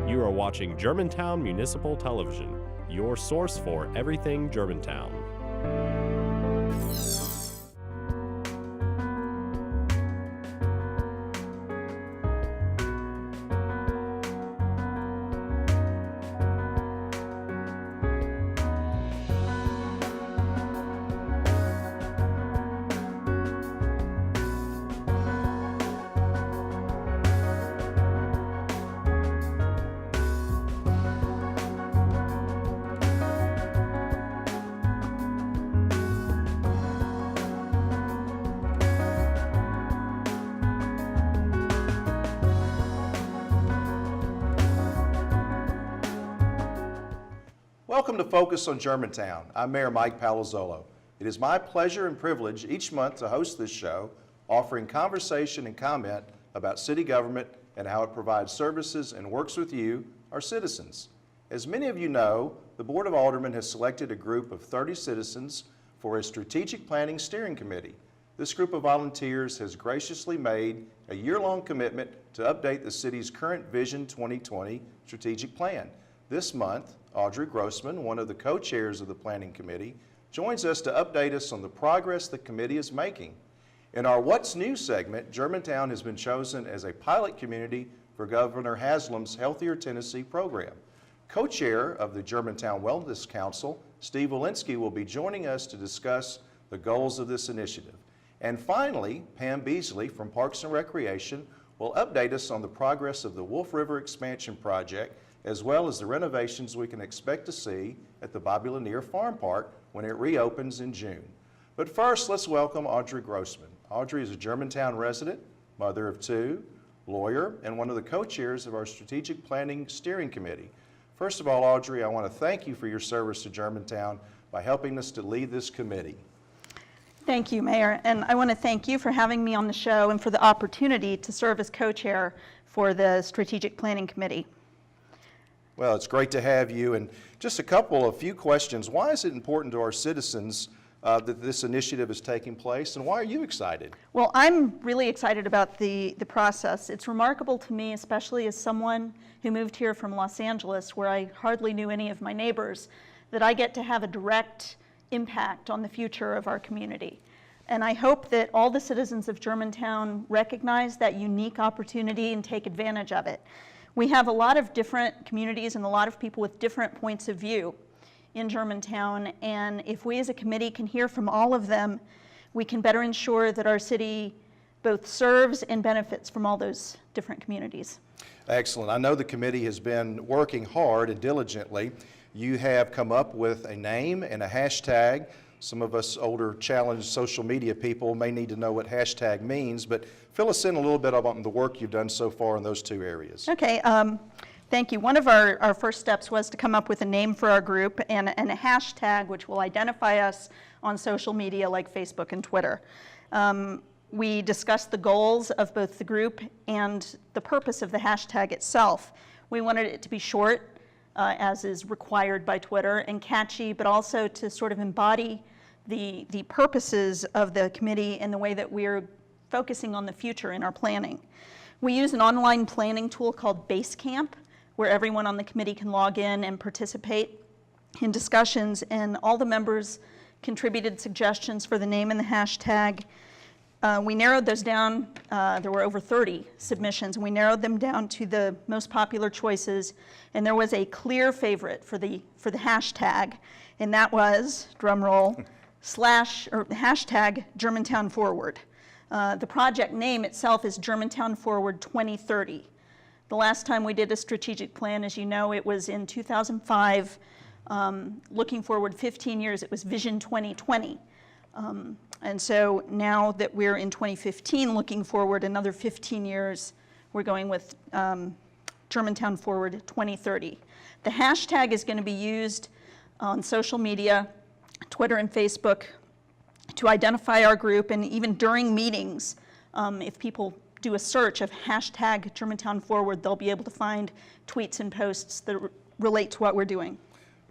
You are watching Germantown Municipal Television, your source for everything Germantown. Welcome to Focus on Germantown. I'm Mayor Mike Palazzolo. It is my pleasure and privilege each month to host this show, offering conversation and comment about city government and how it provides services and works with you, our citizens. As many of you know, the Board of Aldermen has selected a group of 30 citizens for a strategic planning steering committee. This group of volunteers has graciously made a year-long commitment to update the city's current Vision 2020 strategic plan. This month, Audrey Grossman, one of the co-chairs of the Planning Committee, joins us to update us on the progress the committee is making. In our What's New segment, Germantown has been chosen as a pilot community for Governor Haslam's Healthier Tennessee program. Co-chair of the Germantown Wellness Council, Steve Wilensky, will be joining us to discuss the goals of this initiative. And finally, Pam Beasley from Parks and Recreation will update us on the progress of the Wolf River Expansion Project, as well as the renovations we can expect to see at the Bobby Lanier Farm Park when it reopens in June. But first, let's welcome Audrey Grossman. Audrey is a Germantown resident, mother of two, lawyer, and one of the co-chairs of our Strategic Planning Steering Committee. First of all, Audrey, I want to thank you for your service to Germantown by helping us to lead this committee. Thank you, Mayor, and I want to thank you for having me on the show and for the opportunity to serve as co-chair for the Strategic Planning Committee. Well, it's great to have you, and just a few questions. Why is it important to our citizens that this initiative is taking place, and why are you excited? Well, I'm really excited about the process. It's remarkable to me, especially as someone who moved here from Los Angeles, where I hardly knew any of my neighbors, that I get to have a direct impact on the future of our community. And I hope that all the citizens of Germantown recognize that unique opportunity and take advantage of it. We have a lot of different communities and a lot of people with different points of view in Germantown, and if we as a committee can hear from all of them, we can better ensure that our city both serves and benefits from all those different communities. Excellent. I know the committee has been working hard and diligently. You have come up with a name and a hashtag. Some of us older challenged social media people may need to know what hashtag means, but fill us in a little bit on the work you've done so far in those two areas. Okay, thank you. One of our first steps was to come up with a name for our group and a hashtag which will identify us on social media like Facebook and Twitter. We discussed the goals of both the group and the purpose of the hashtag itself. We wanted it to be short, as is required by Twitter, and catchy, but also to sort of embody the purposes of the committee and the way that we're focusing on the future in our planning. We use an online planning tool called Basecamp, where everyone on the committee can log in and participate in discussions, and all the members contributed suggestions for the name and the hashtag. We narrowed those down. There were over 30 submissions, and we narrowed them down to the most popular choices, and there was a clear favorite for the hashtag, and that was, drum roll, hashtag Germantown Forward. The project name itself is Germantown Forward 2030. The last time we did a strategic plan, as you know, it was in 2005. Looking forward 15 years, it was Vision 2020. And so now that we're in 2015, looking forward another 15 years, we're going with Germantown Forward 2030. The hashtag is going to be used on social media, Twitter and Facebook, to identify our group, and even during meetings, if people do a search of hashtag Germantown Forward, they'll be able to find tweets and posts that relate to what we're doing.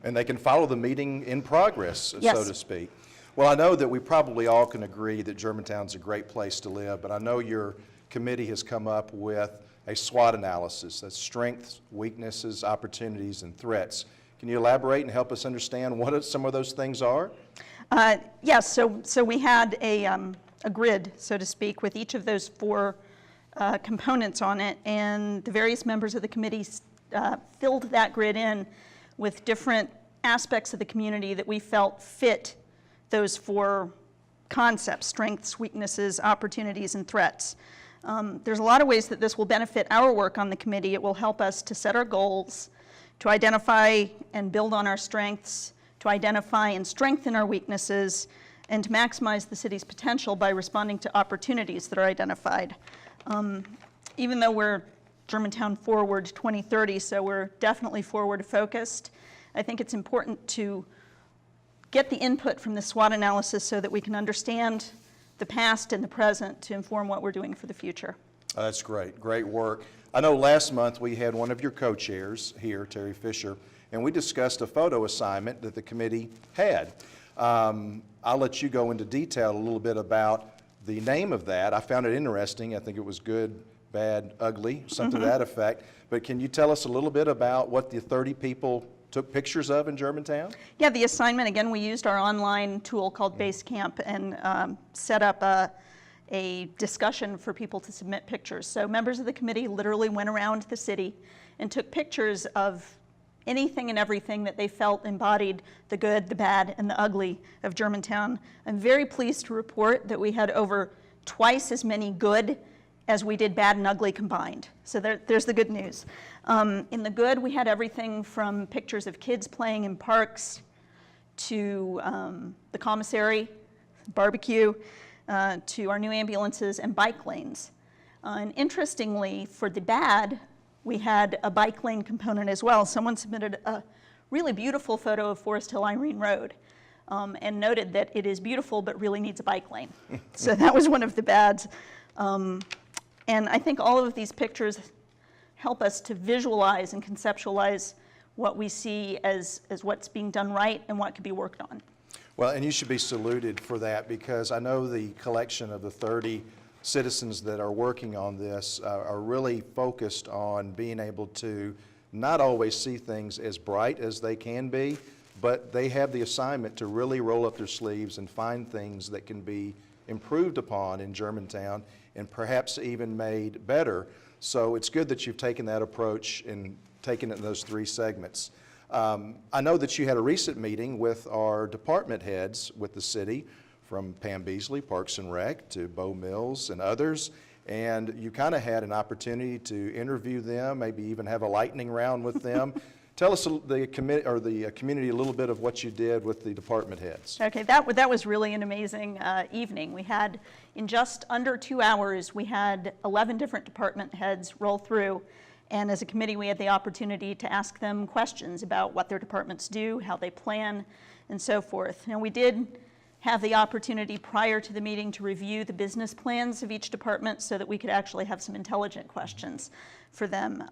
And they can follow the meeting in progress, Yes. so to speak. Well, I know that we probably all can agree that Germantown's a great place to live, but I know you're committee has come up with a SWOT analysis, that's strengths, weaknesses, opportunities, and threats. Can you elaborate and help us understand what some of those things are? Yes, so we had a grid, so to speak, with each of those four components on it, and the various members of the committee filled that grid in with different aspects of the community that we felt fit those four concepts: strengths, weaknesses, opportunities, and threats. There's a lot of ways that this will benefit our work on the committee. It will help us to set our goals, to identify and build on our strengths, to identify and strengthen our weaknesses, and to maximize the city's potential by responding to opportunities that are identified. Even though we're Germantown Forward 2030, so we're definitely forward focused, I think it's important to get the input from the SWOT analysis so that we can understand the past and the present to inform what we're doing for the future. That's great. Great work. I know last month we had one of your co-chairs here, Terry Fisher, and we discussed a photo assignment that the committee had. I'll let you go into detail a little bit about the name of that. I found it interesting. I think it was good, bad, ugly, something to that effect. But can you tell us a little bit about what the 30 people took pictures of in Germantown? Yeah, the assignment, again, we used our online tool called Basecamp and set up a discussion for people to submit pictures. So members of the committee literally went around the city and took pictures of anything and everything that they felt embodied the good, the bad, and the ugly of Germantown. I'm very pleased to report that we had over twice as many good as we did bad and ugly combined. So there's the good news. In the good, we had everything from pictures of kids playing in parks to the commissary, barbecue, to our new ambulances and bike lanes. And interestingly, for the bad, we had a bike lane component as well. Someone submitted a really beautiful photo of Forest Hill Irene Road and noted that it is beautiful but really needs a bike lane. So that was one of the bads. And I think all of these pictures help us to visualize and conceptualize what we see as what's being done right and what could be worked on. Well, and you should be saluted for that, because I know the collection of the 30 citizens that are working on this are really focused on being able to not always see things as bright as they can be, but they have the assignment to really roll up their sleeves and find things that can be improved upon in Germantown and perhaps even made better. So it's good that you've taken that approach and taken it in those three segments. I know that you had a recent meeting with our department heads with the city, from Pam Beasley, Parks and Rec, to Bo Mills and others, and you kind of had an opportunity to interview them, maybe even have a lightning round with them. Tell us the community a little bit of what you did with the department heads. Okay, that was really an amazing evening. We had, in just under 2 hours, we had 11 different department heads roll through, and as a committee we had the opportunity to ask them questions about what their departments do, how they plan, and so forth. Now, we did have the opportunity prior to the meeting to review the business plans of each department so that we could actually have some intelligent questions for them.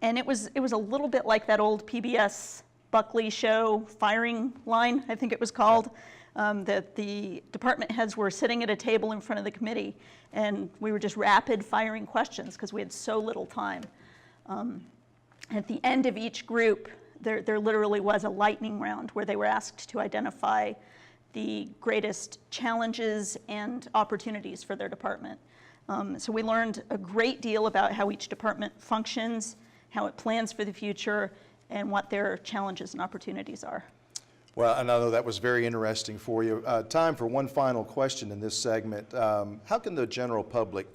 And it was a little bit like that old PBS Buckley show, Firing Line, I think it was called, that the department heads were sitting at a table in front of the committee, and we were just rapid firing questions because we had so little time. At the end of each group, there literally was a lightning round where they were asked to identify the greatest challenges and opportunities for their department. So we learned a great deal about how each department functions, how it plans for the future, and what their challenges and opportunities are. Well, and I know that was very interesting for you. Time for one final question in this segment. How can the general public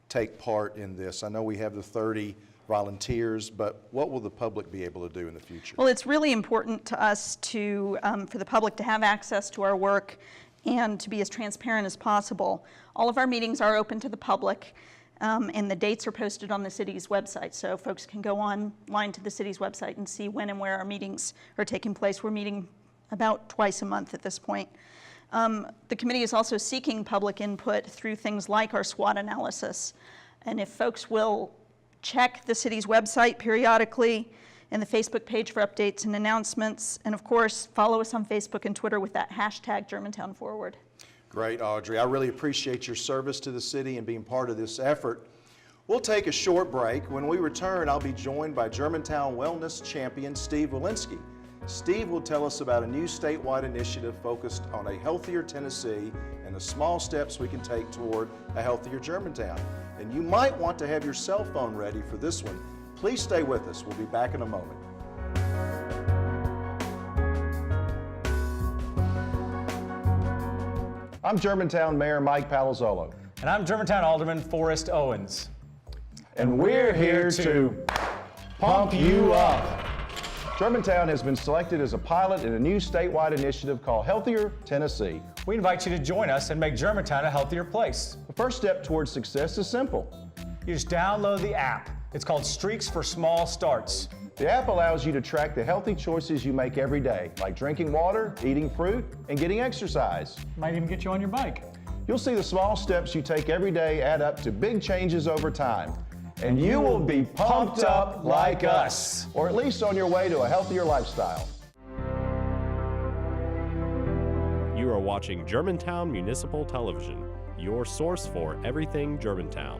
take part in this? I know we have the 30 volunteers, but what will the public be able to do in the future? Well, it's really important to us to, for the public to have access to our work and to be as transparent as possible. All of our meetings are open to the public, and the dates are posted on the city's website, so folks can go online to the city's website and see when and where our meetings are taking place. We're meeting about twice a month at this point. The committee is also seeking public input through things like our SWOT analysis, and if folks will check the city's website periodically and the Facebook page for updates and announcements, and of course, follow us on Facebook and Twitter with that hashtag Germantown Forward. Great, Audrey. I really appreciate your service to the city and being part of this effort. We'll take a short break. When we return, I'll be joined by Germantown Wellness Champion Steve Wilensky. Steve will tell us about a new statewide initiative focused on a healthier Tennessee and the small steps we can take toward a healthier Germantown. And you might want to have your cell phone ready for this one. Please stay with us. We'll be back in a moment. I'm Germantown Mayor Mike Palazzolo. And I'm Germantown Alderman Forrest Owens. And we're here to pump you up. Germantown has been selected as a pilot in a new statewide initiative called Healthier Tennessee. We invite you to join us and make Germantown a healthier place. The first step towards success is simple. You just download the app. It's called Streaks for Small Starts. The app allows you to track the healthy choices you make every day, like drinking water, eating fruit, and getting exercise. Might even get you on your bike. You'll see the small steps you take every day add up to big changes over time. And you will be pumped up like us, or at least on your way to a healthier lifestyle. You are watching Germantown Municipal Television, your source for everything Germantown.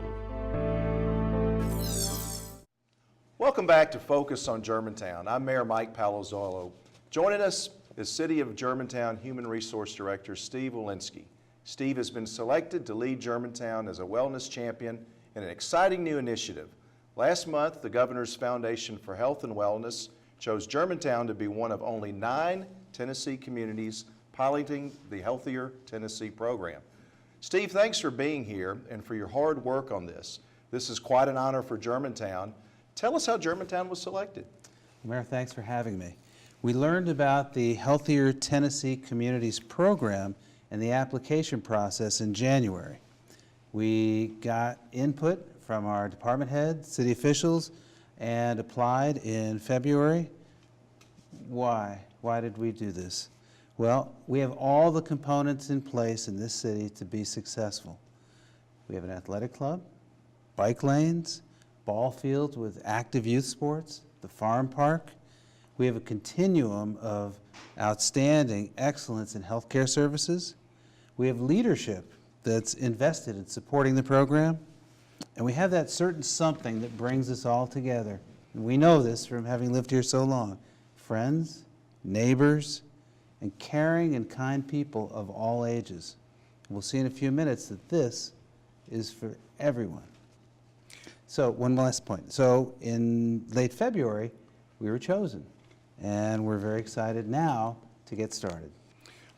Welcome back to Focus on Germantown. I'm Mayor Mike Palazzolo. Joining us is City of Germantown Human Resource Director Steve Wilensky. Steve has been selected to lead Germantown as a wellness champion in an exciting new initiative. Last month, the Governor's Foundation for Health and Wellness chose Germantown to be one of only 9 Tennessee communities piloting the Healthier Tennessee program. Steve, thanks for being here and for your hard work on this. This is quite an honor for Germantown. Tell us how Germantown was selected. Mayor, thanks for having me. We learned about the Healthier Tennessee Communities program and the application process in January. We got input from our department heads, city officials, and applied in February. Why? Why did we do this? Well, we have all the components in place in this city to be successful. We have an athletic club, bike lanes, ball fields with active youth sports, the farm park. We have a continuum of outstanding excellence in healthcare services. We have leadership that's invested in supporting the program, and we have that certain something that brings us all together. And we know this from having lived here so long. Friends, neighbors, and caring and kind people of all ages. We'll see in a few minutes that this is for everyone. So one last point. So in late February, we were chosen, and we're very excited now to get started.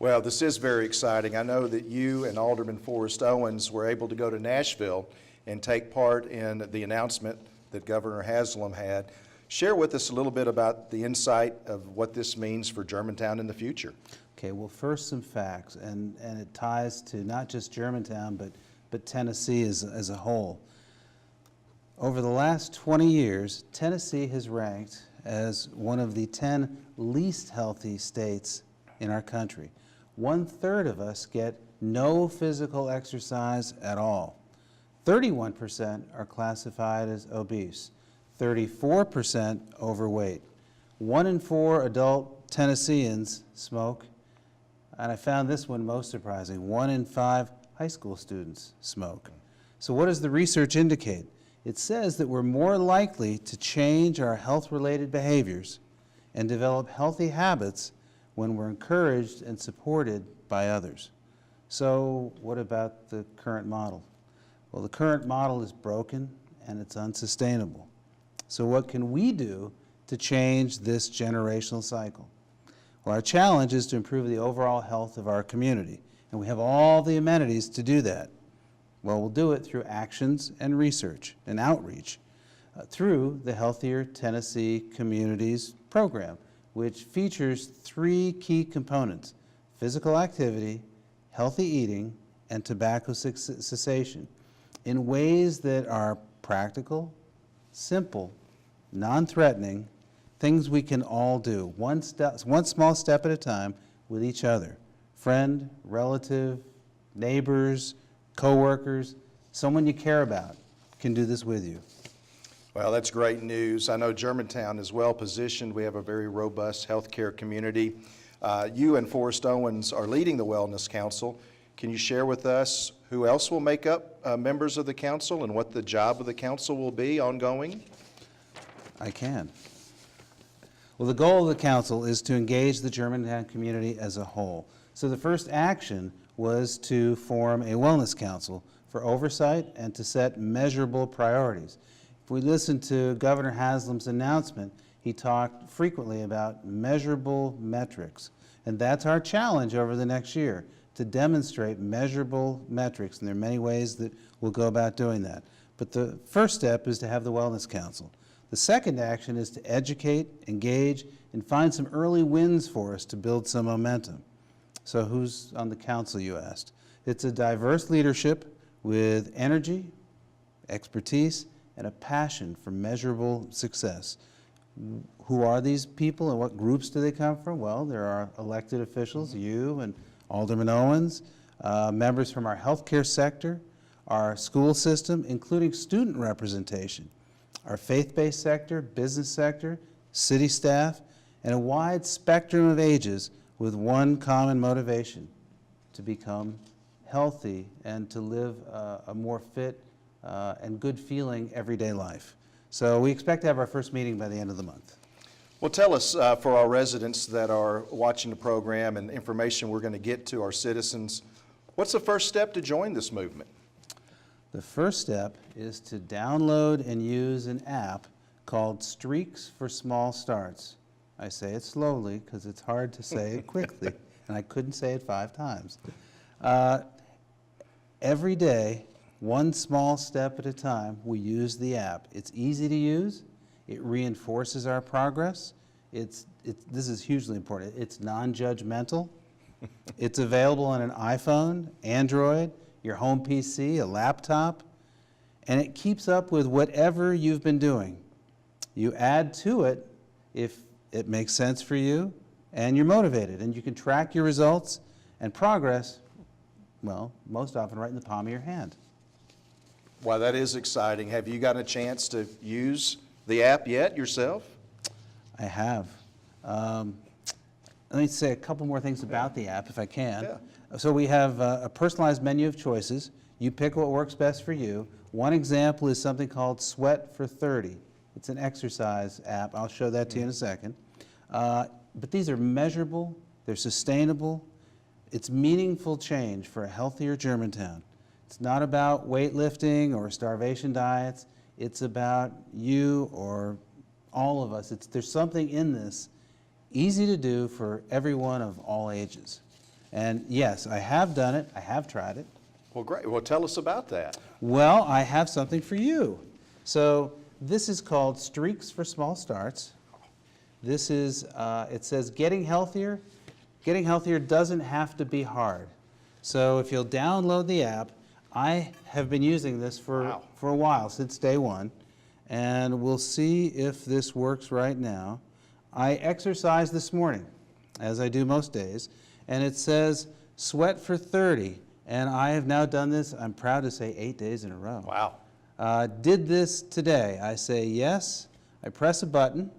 Well, this is very exciting. I know that you and Alderman Forrest Owens were able to go to Nashville and take part in the announcement that Governor Haslam had. Share with us a little bit about the insight of what this means for Germantown in the future. Okay, well, first some facts, and it ties to not just Germantown, but Tennessee as a whole. Over the last 20 years, Tennessee has ranked as one of the 10 least healthy states in our country. 1/3 of us get no physical exercise at all. 31% are classified as obese. 34% overweight. 1 in 4 adult Tennesseans smoke. And I found this one most surprising. 1 in 5 high school students smoke. So what does the research indicate? It says that we're more likely to change our health-related behaviors and develop healthy habits when we're encouraged and supported by others. So what about the current model? Well, the current model is broken and it's unsustainable. So what can we do to change this generational cycle? Well, our challenge is to improve the overall health of our community, and we have all the amenities to do that. Well, we'll do it through actions and research and outreach through the Healthier Tennessee Communities program, which features 3 key components: physical activity, healthy eating, and tobacco cessation, in ways that are practical, simple, non-threatening, things we can all do, one small step at a time with each other. Friend, relative, neighbors, co-workers, someone you care about can do this with you. Well, that's great news. I know Germantown is well positioned. We have a very robust healthcare community. You and Forrest Owens are leading the Wellness Council. Can you share with us who else will make up members of the council and what the job of the council will be ongoing? I can. Well, the goal of the council is to engage the Germantown community as a whole. So the first action was to form a wellness council for oversight and to set measurable priorities. If we listen to Governor Haslam's announcement, he talked frequently about measurable metrics. And that's our challenge over the next year, to demonstrate measurable metrics. And there are many ways that we'll go about doing that. But the first step is to have the wellness council. The second action is to educate, engage, and find some early wins for us to build some momentum. So who's on the council, you asked? It's a diverse leadership with energy, expertise, and a passion for measurable success. Who are these people and what groups do they come from? Well, there are elected officials, you and Alderman Owens, members from our healthcare sector, our school system, including student representation, our faith-based sector, business sector, city staff, and a wide spectrum of ages with one common motivation: to become healthy and to live a more fit and good feeling everyday life. So we expect to have our first meeting by the end of the month. Well, tell us, for our residents that are watching the program and information we're going to get to our citizens, what's the first step to join this movement? The first step is to download and use an app called Streaks for Small Starts. I say it slowly because it's hard to say it quickly, and I couldn't say it 5 times. Every day, one small step at a time, we use the app. It's easy to use. It reinforces our progress. This is hugely important. It's non-judgmental. It's available on an iPhone, Android, your home PC, a laptop, and it keeps up with whatever you've been doing. You add to it if it makes sense for you and you're motivated, and you can track your results and progress, well, most often right in the palm of your hand. Wow, that is exciting. Have you gotten a chance to use the app yet yourself? I have. Let me say a couple more things about the app, if I can. Yeah. So we have a personalized menu of choices. You pick what works best for you. One example is something called Sweat for 30. It's an exercise app. I'll show that to you in a second. But these are measurable, they're sustainable. It's meaningful change for a healthier Germantown. It's not about weightlifting or starvation diets. It's about you or all of us. There's something in this easy to do for everyone of all ages. And yes, I have done it. I have tried it. Well, great. Well, tell us about that. Well, I have something for you. So this is called Streaks for Small Starts. This is, it says getting healthier. Getting healthier doesn't have to be hard. So if you'll download the app, I have been using this for a while, since day one, and we'll see if this works right now. I exercised this morning, as I do most days, and it says Sweat for 30, and I have now done this, I'm proud to say, 8 days in a row. Wow. Did this today. I say yes, I press a button,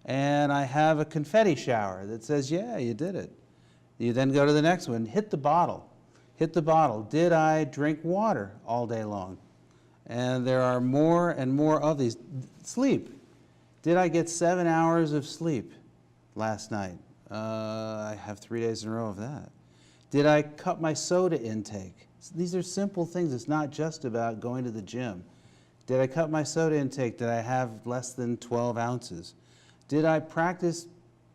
and I have a confetti shower that says, yeah, you did it. You then go to the next one, hit the bottle. Hit the bottle. Did I drink water all day long? And there are more and more of these. Sleep. Did I get 7 hours of sleep last night? I have 3 days in a row of that. Did I cut my soda intake? These are simple things. It's not just about going to the gym. Did I cut my soda intake? Did I have less than 12 ounces? Did I practice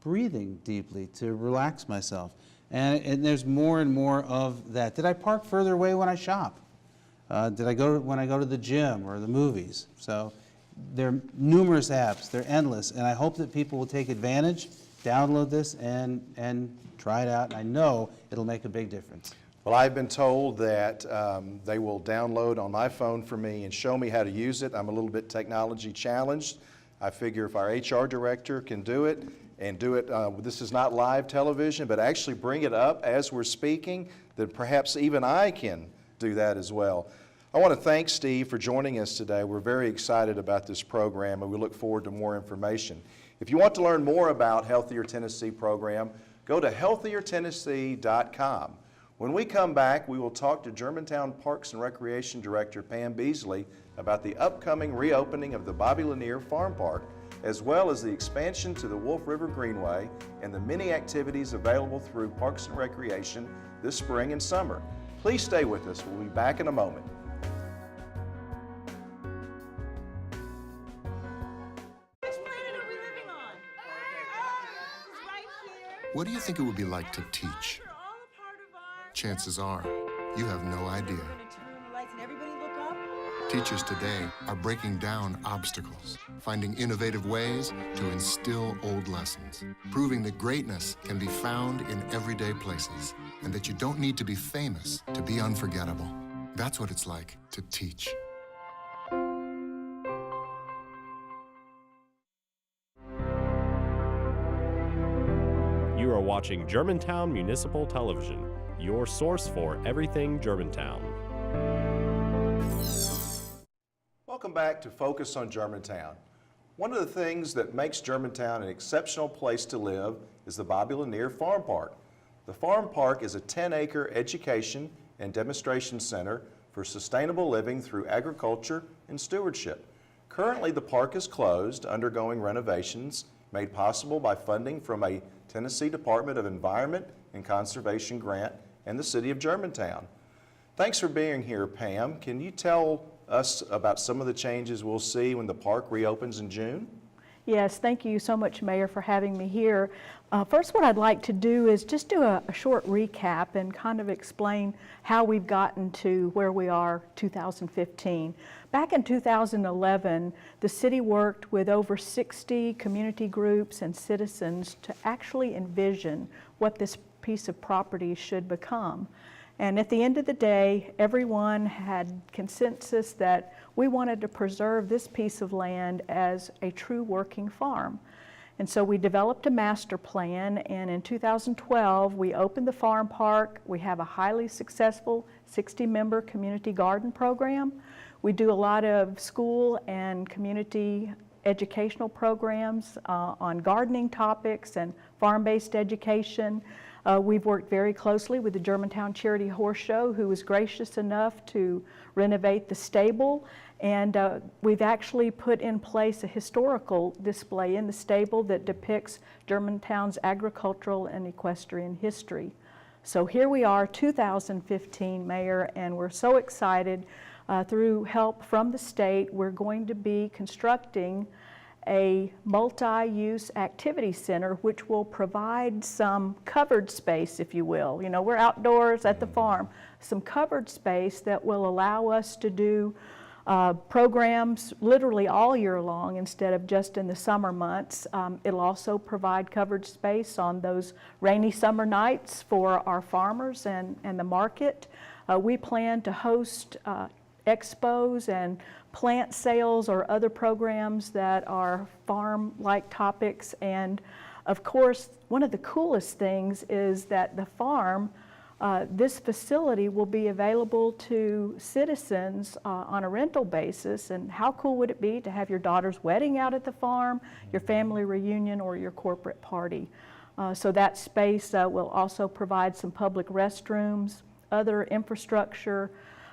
breathing deeply to relax myself? And there's more and more of that. Did I park further away when I shop? Did I go when I go to the gym or the movies? So there are numerous apps. They're endless. And I hope that people will take advantage, download this, and try it out. And I know it'll make a big difference. Well, I've been told that they will download on my phone for me and show me how to use it. I'm a little bit technology challenged. I figure if our HR director can do it, and do it, this is not live television, but actually bring it up as we're speaking, then perhaps even I can do that as well. I want to thank Steve for joining us today. We're very excited about this program, and we look forward to more information. If you want to learn more about Healthier Tennessee program, go to healthiertennessee.com. When we come back, we will talk to Germantown Parks and Recreation Director Pam Beasley about the upcoming reopening of the Bobby Lanier Farm Park, as well as the expansion to the Wolf River Greenway and the many activities available through Parks and Recreation this spring and summer. Please stay with us. We'll be back in a moment. What do you think it would be like to teach? Chances are, you have no idea. Teachers today are breaking down obstacles, finding innovative ways to instill old lessons, proving that greatness can be found in everyday places, and that you don't need to be famous to be unforgettable. That's what it's like to teach. You are watching Germantown Municipal Television, your source for everything Germantown. Welcome back to Focus on Germantown. One of the things that makes Germantown an exceptional place to live is the Bobby Lanier Farm Park. The farm park is a 10-acre education and demonstration center for sustainable living through agriculture and stewardship. Currently, the park is closed, undergoing renovations made possible by funding from a Tennessee Department of Environment and Conservation grant and the City of Germantown. Thanks for being here, Pam. Can you tell us about some of the changes we'll see when the park reopens in June? Yes, thank you so much, Mayor, for having me here. First, what I'd like to do is just do a short recap and kind of explain how we've gotten to where we are 2015. Back in 2011, the city worked with over 60 community groups and citizens to actually envision what this piece of property should become. And at the end of the day, everyone had consensus that we wanted to preserve this piece of land as a true working farm. And so we developed a master plan, and in 2012, we opened the farm park. We have a highly successful 60-member community garden program. We do a lot of school and community educational programs on gardening topics and farm-based education. We've worked very closely with the Germantown Charity Horse Show, who was gracious enough to renovate the stable. And we've actually put in place a historical display in the stable that depicts Germantown's agricultural and equestrian history. So here we are, 2015, Mayor, and we're so excited. Through help from the state, we're going to be constructing a multi-use activity center which will provide some covered space, if you will. You know, we're outdoors at the farm. Some covered space that will allow us to do programs literally all year long instead of just in the summer months. It'll also provide covered space on those rainy summer nights for our farmers and the market. We plan to host expos and plant sales or other programs that are farm-like topics. And of course, one of the coolest things is that the farm, this facility will be available to citizens on a rental basis. And how cool would it be to have your daughter's wedding out at the farm, your family reunion, or your corporate party? So that space will also provide some public restrooms. Other infrastructure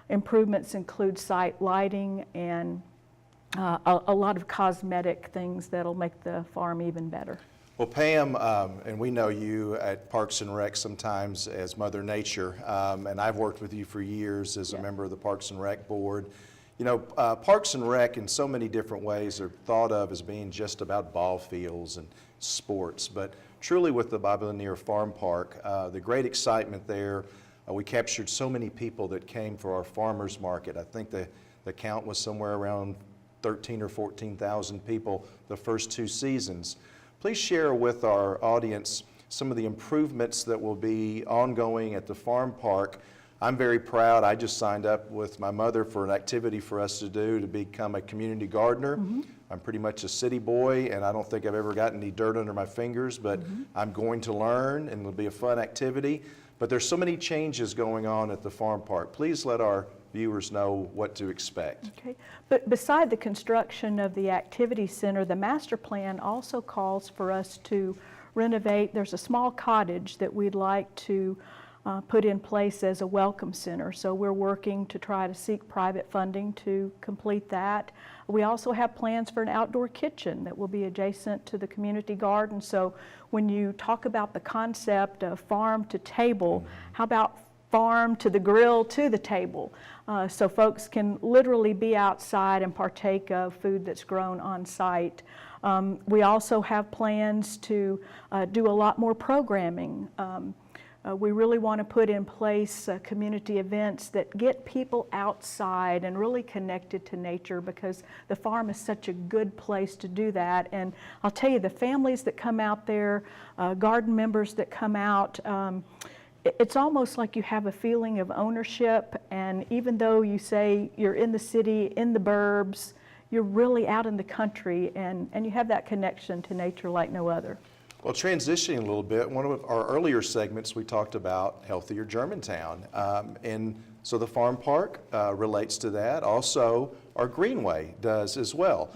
improvements include site lighting and a lot of cosmetic things that'll make the farm even better. Well, Pam, and we know you at Parks and Rec sometimes as Mother Nature, and I've worked with you for years as a member of the Parks and Rec Board. You know, Parks and Rec in so many different ways are thought of as being just about ball fields and sports, but truly with the Bobby Lanier Farm Park, the great excitement there. We captured so many people that came for our farmers market. I think the count was somewhere around 13 or 14,000 people the first 2 seasons. Please share with our audience some of the improvements that will be ongoing at the farm park. I'm very proud. I just signed up with my mother for an activity for us to do to become a community gardener. I'm pretty much a city boy, and I don't think I've ever gotten any dirt under my fingers, but I'm going to learn, and it'll be a fun activity. But there's so many changes going on at the farm park. Please let our viewers know what to expect. Okay, but beside the construction of the activity center, the master plan also calls for us to renovate. There's a small cottage that we'd like to put in place as a welcome center. So we're working to try to seek private funding to complete that. We also have plans for an outdoor kitchen that will be adjacent to the community garden. So when you talk about the concept of farm to table, how about farm to the grill to the table? So folks can literally be outside and partake of food that's grown on site. We also have plans to do a lot more programming. We really want to put in place community events that get people outside and really connected to nature, because the farm is such a good place to do that. And I'll tell you, the families that come out there, garden members that come out, it's almost like you have a feeling of ownership. And even though you say you're in the city, in the burbs, you're really out in the country, and you have that connection to nature like no other. Well, transitioning a little bit, one of our earlier segments we talked about Healthier Germantown. And so the farm park relates to that. Also, our Greenway does as well.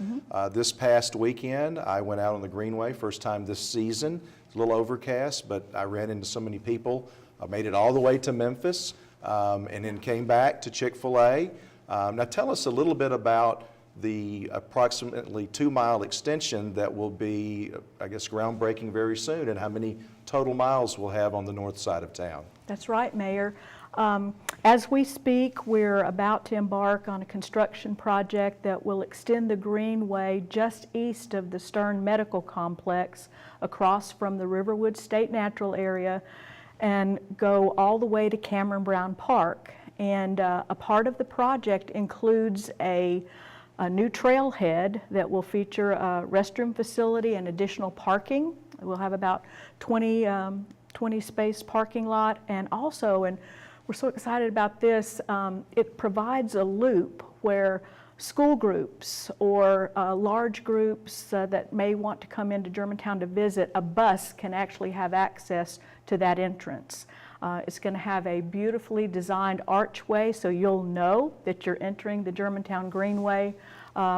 This past weekend, I went out on the Greenway, first time this season. It's a little overcast, but I ran into so many people. I made it all the way to Memphis and then came back to Chick-fil-A. Now tell us a little bit about the approximately 2-mile extension that will be, I guess, groundbreaking very soon, and how many total miles we'll have on the north side of town. That's right, Mayor. As we speak, we're about to embark on a construction project that will extend the Greenway just east of the Stern Medical Complex, across from the Riverwood State Natural Area, and go all the way to Cameron Brown Park. And a part of the project includes a new trailhead that will feature a restroom facility and additional parking. We'll have about 20 space parking lot, and also, and we're so excited about this, it provides a loop where school groups or large groups that may want to come into Germantown to visit, a bus can actually have access to that entrance. It's going to have a beautifully designed archway, so you'll know that you're entering the Germantown Greenway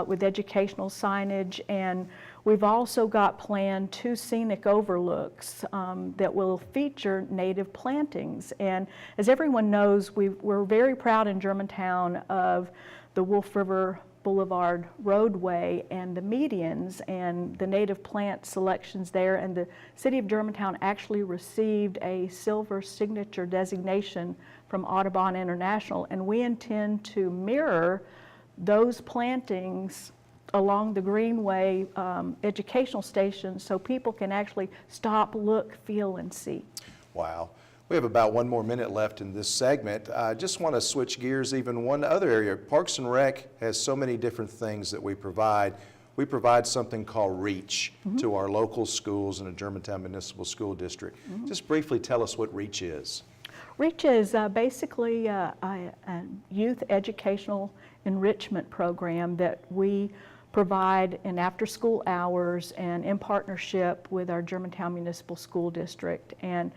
with educational signage. And we've also got planned 2 scenic overlooks that will feature native plantings. And as everyone knows, we're very proud in Germantown of the Wolf River Boulevard roadway and the medians and the native plant selections there. And the City of Germantown actually received a silver signature designation from Audubon International, and we intend to mirror those plantings along the Greenway educational station, so people can actually stop, look, feel, and see. Wow. We have about 1 more minute left in this segment. I just want to switch gears even one other area. Parks and Rec has so many different things that we provide. We provide something called REACH to our local schools in the Germantown Municipal School District. Just briefly tell us what REACH is. REACH is basically a youth educational enrichment program that we provide in after-school hours and in partnership with our Germantown Municipal School District. And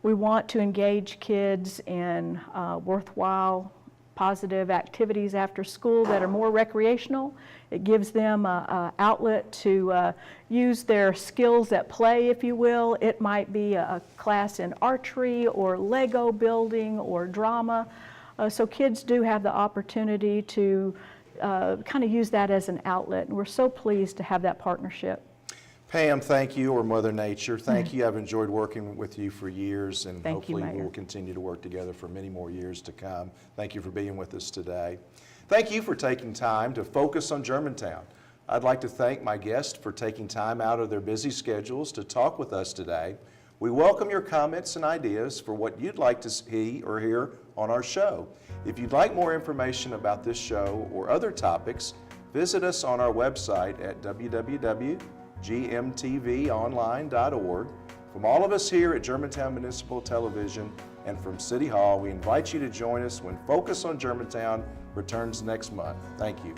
we want to engage kids in worthwhile, positive activities after school that are more recreational. It gives them an outlet to use their skills at play, if you will. It might be a class in archery or Lego building or drama. So kids do have the opportunity to kind of use that as an outlet, and we're so pleased to have that partnership. Pam, thank you, or Mother Nature, thank you. I've enjoyed working with you for years, and Thank you, hopefully Mayor. we'll continue to work together for many more years to come. Thank you for being with us today. Thank you for taking time to focus on Germantown. I'd like to thank my guests for taking time out of their busy schedules to talk with us today. We welcome your comments and ideas for what you'd like to see or hear on our show. If you'd like more information about this show or other topics, visit us on our website at www.gmtvonline.org. From all of us here at Germantown Municipal Television and from City Hall, we invite you to join us when Focus on Germantown returns next month. Thank you.